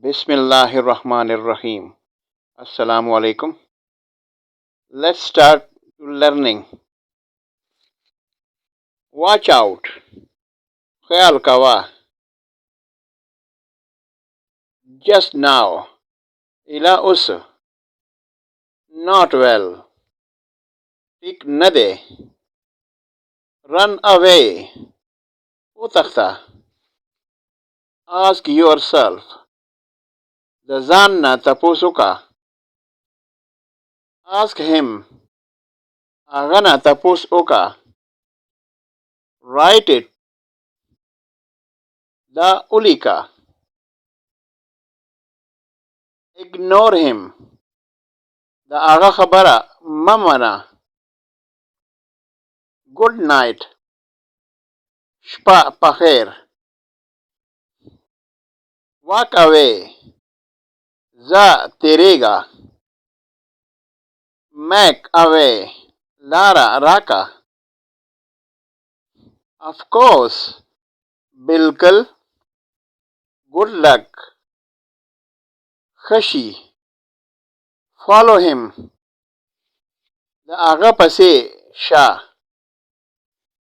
Bismillahirrahmanirrahim. Assalamu alaikum. Let's start learning. Watch out. Khayal kawa. Just now. Ila us. Not well. Tik nade. Run away. Utakta. Ask yourself. The zanna tapusuka. Ask him. Agana tapus oka. Write it. The ulika. Ignore him. The aga khabara mamana. Good night. Shpa pakhair. Walk away. Za terega. Make away. Lara raka. Of course. Bilkul. Good luck. Khashi. Follow him. The aga pase sha.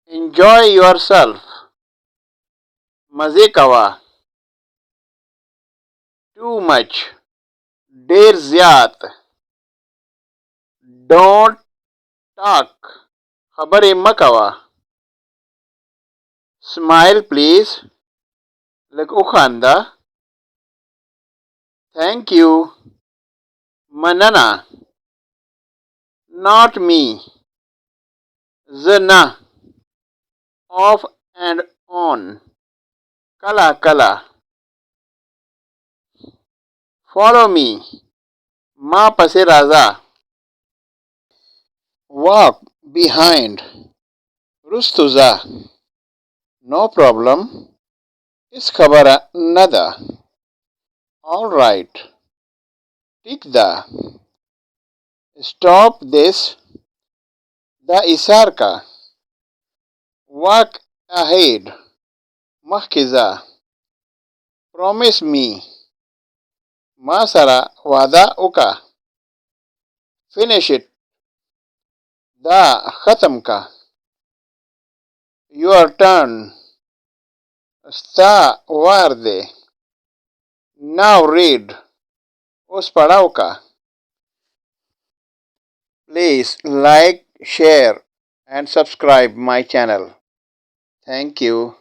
Enjoy yourself. Mazey kawa. Too much. Der zyat. Don't talk. Khabare makawa. Smile please. Like ukhanda. Thank you. Manana. Not me. Zana. Off and on. Kala kala. Follow me. Ma pase raza. Walk behind. Rustuza. No problem. Is khabara nada. All right. Tikda. Stop this. The isarka. Walk ahead. Mahkiza. Promise me. Masara wada uka. Finish it. Da khatam ka. Your turn. Sta warde. Now read. Us padao ka. Please like, share and subscribe my channel. Thank you.